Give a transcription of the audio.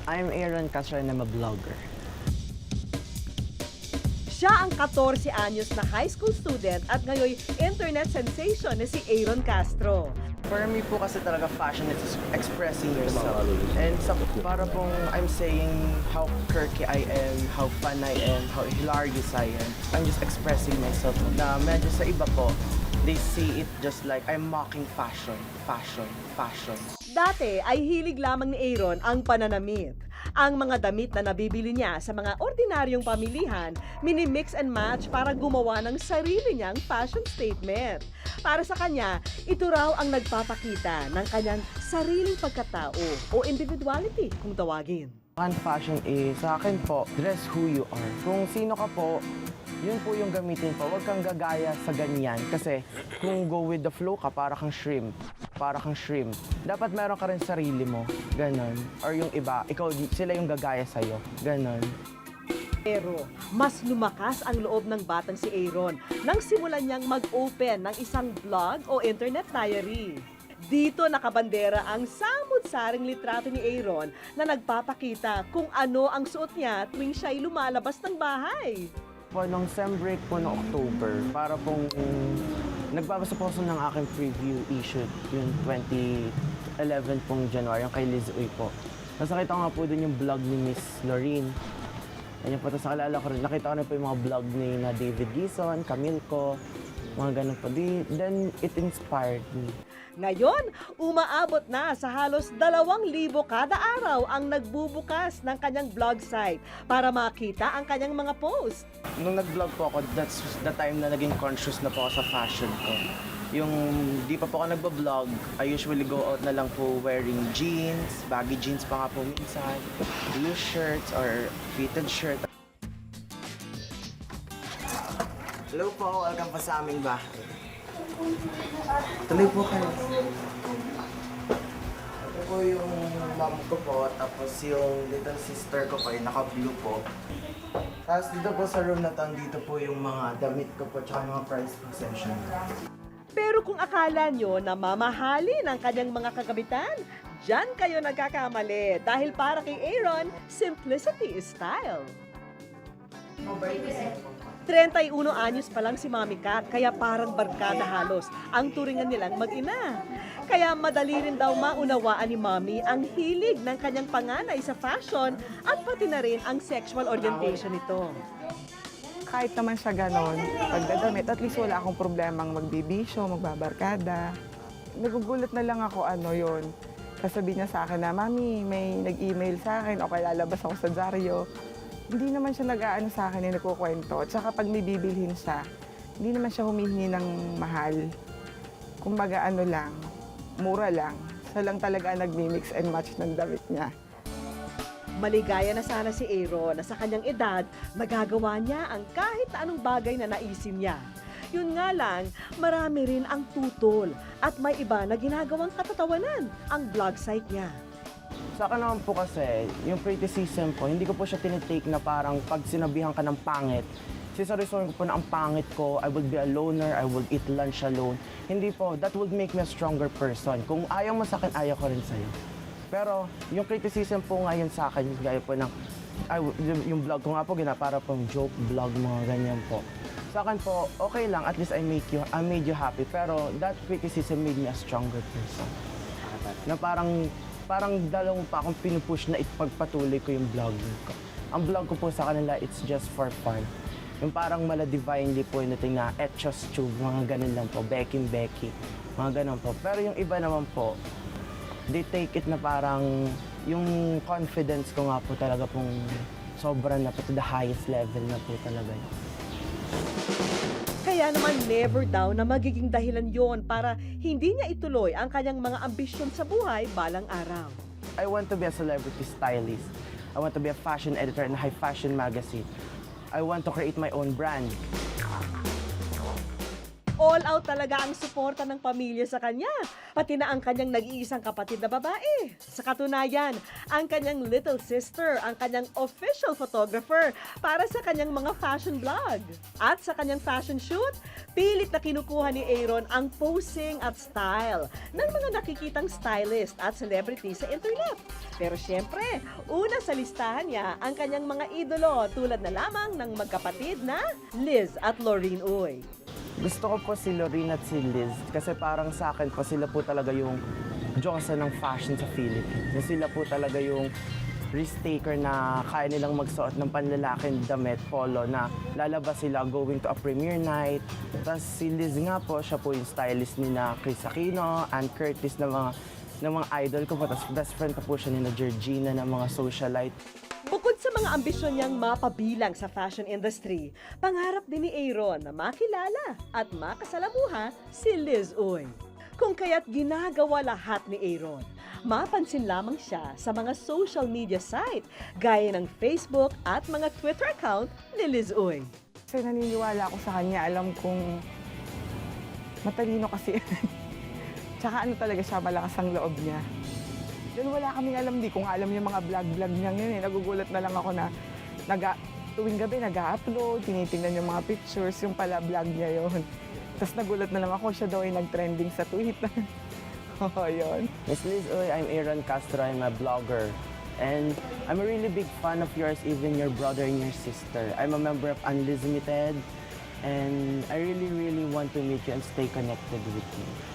I'm Aaron Castro and I'm a vlogger. Siya ang 14 anyos na high school student at ngayon internet sensation na si Aaron Castro. For me po kasi talaga fashion is expressing yourself. And para pong I'm saying how quirky I am, how fun I am, how hilarious I am. I'm just expressing myself na medyo sa iba po, they see it just like I'm mocking fashion. Dati ay hilig lamang ni Aaron ang pananamit. Ang mga damit na nabibili niya sa mga ordinaryong pamilihan, mini-mix and match para gumawa ng sarili niyang fashion statement. Para sa kanya, ito raw ang nagpapakita ng kanyang sariling pagkatao o individuality kung tawagin. Ang fashion is, sa akin po, dress who you are. Kung sino ka po, yun po yung gamitin po. Huwag kang gagaya sa ganyan. Kasi kung go with the flow ka, para kang shrimp. Dapat meron ka rin sarili mo. Ganon. Or yung iba, sila yung gagaya sa'yo. Ganon. Pero mas lumakas ang loob ng batang si Aaron nang simulan niyang mag-open ng isang blog o internet diary. Dito nakabandera ang samud-saring litrato ni Aaron na nagpapakita kung ano ang suot niya tuwing siya'y lumalabas ng bahay. Po, nung sem break po ng October, para pong nagbabasa po ako ng aking preview issue yung 2011 pong January, yung kay Liz Uy po. Nakita ko nga po dun yung vlog ni Miss Lorene. Yan po, tapos nakalala ko rin, nakita ko rin po yung mga vlog ni na David Gison, Camille ko, mga ganun po. Then it inspired me. Ngayon, umaabot na sa halos 2,000 kada araw ang nagbubukas ng kanyang blog site para makita ang kanyang mga post. Nung nag-vlog po ako, that's the time na naging conscious na po ako sa fashion ko. Yung di pa po ako nagbablog, I usually go out na lang po wearing jeans, baggy jeans pa nga po minsan, loose shirts or fitted shirt. Hello po, welcome po sa aming bahay. Tuloy po kayo. Ito po yung mom ko po, tapos yung little sister ko po, yung naka-blue po. Tapos dito po sa room na to, dito po yung mga damit ko po, tsaka yung mga prized possession. Pero kung akala nyo na mamahalin ang kanyang mga kagamitan, dyan kayo nagkakamali dahil para kay Aaron, simplicity is style. 31 anyos pa lang si Mami Kat, kaya parang barkada halos ang turingan nilang mag-ina. Kaya madali rin daw maunawaan ni Mami ang hilig ng kanyang panganay sa fashion at pati na rin ang sexual orientation nito. Kahit naman siya ganon, pagdadamit, at least wala akong problemang magbibisyo, magbabarkada. Nagugulat na lang ako yun. Kasabi niya sa akin na, Mami, may nag-email sa akin o kaya lalabas ako sa dyaryo. Hindi naman siya nag-aano sa akin na nagkukwento. At saka pag may bibilhin siya, hindi naman siya humihingi ng mahal. Kumbaga lang, mura lang. Siya lang talaga nagmi-mix and match ng damit niya. Maligaya na sana si Aaron na sa kanyang edad, magagawa niya ang kahit na anong bagay na naisin niya. Yun nga lang, marami rin ang tutol at may iba na ginagawang katatawanan ang blog site niya. Sa akin naman po kasi, yung criticism po, hindi ko po siya tinitake na parang pag sinabihan ka ng pangit. Sisarisoin ko po na ang pangit ko, I would be a loner, I would eat lunch alone. Hindi po, that would make me a stronger person. Kung ayaw mo sa akin, ayaw ko rin sa'yo. Pero yung criticism po ngayon sa akin, gaya po ng, yung vlog ko nga po, para pong joke vlog, mga ganyan po. Sa akin po, okay lang, at least I made you happy. Pero that criticism made me a stronger person. Na parang dalawang pa akong pinupush na ipagpatuloy ko yung vlogging ko. Ang vlog ko po sa kanila, it's just for fun. Yung parang mala-divinely po yung nating na Etchos Tube, mga ganun lang po, Becky, mga ganun po. Pero yung iba naman po, they take it na parang yung confidence ko nga po talaga pong sobra na po to the highest level na po talaga. Kaya naman never daw na magiging dahilan yon para hindi niya ituloy ang kanyang mga ambisyon sa buhay balang araw. I want to be a celebrity stylist. I want to be a fashion editor in a high fashion magazine. I want to create my own brand. All out talaga ang suporta ng pamilya sa kanya, pati na ang kanyang nag-iisang kapatid na babae. Sa katunayan, ang kanyang little sister ang kanyang official photographer para sa kanyang mga fashion vlog. At sa kanyang fashion shoot, pilit na kinukuha ni Aaron ang posing at style ng mga nakikitang stylist at celebrity sa internet. Pero syempre, una sa listahan niya ang kanyang mga idolo tulad na lamang ng magkapatid na Liz at Laureen Uy. Gusto ko po si Laureen at si Liz kasi parang sa akin po sila po talaga yung Diyosa ng fashion sa Philippines. Sila po talaga yung risk taker na kaya nilang magsuot ng panlalaking damit, polo, na lalabas sila going to a premiere night. Tapos si Liz nga po, siya po yung stylist ni na Chris Aquino, Ann Curtis na mga idol ko po. Tapos best friend pa po siya ni na Georgina na mga socialite. Bukod sa mga ambisyon niyang mapabilang sa fashion industry, pangarap din ni Aaron na makilala at makasalamuha si Liz Uy. Kung kaya't ginagawa lahat ni Aaron, mapansin lamang siya sa mga social media site gaya ng Facebook at mga Twitter account ni Liz Uy. Kasi naniniwala ako sa kanya, alam kong matalino kasi. Tsaka ano talaga siya, malakas ang loob niya. Then wala kaming alam, di ko nga alam yung mga vlog-vlog niya yun eh. Nagugulat na lang ako na tuwing gabi nag-upload, tinitingnan yung mga pictures, yung pala vlog niya yun. Tapos nagulat na lang ako, siya daw ay nag-trending sa Twitter. Oo, yun. Miss Liz Uy, I'm Aaron Castro, I'm a blogger. And I'm a really big fan of yours, even your brother and your sister. I'm a member of Unlimited, and I really, really want to meet you and stay connected with you.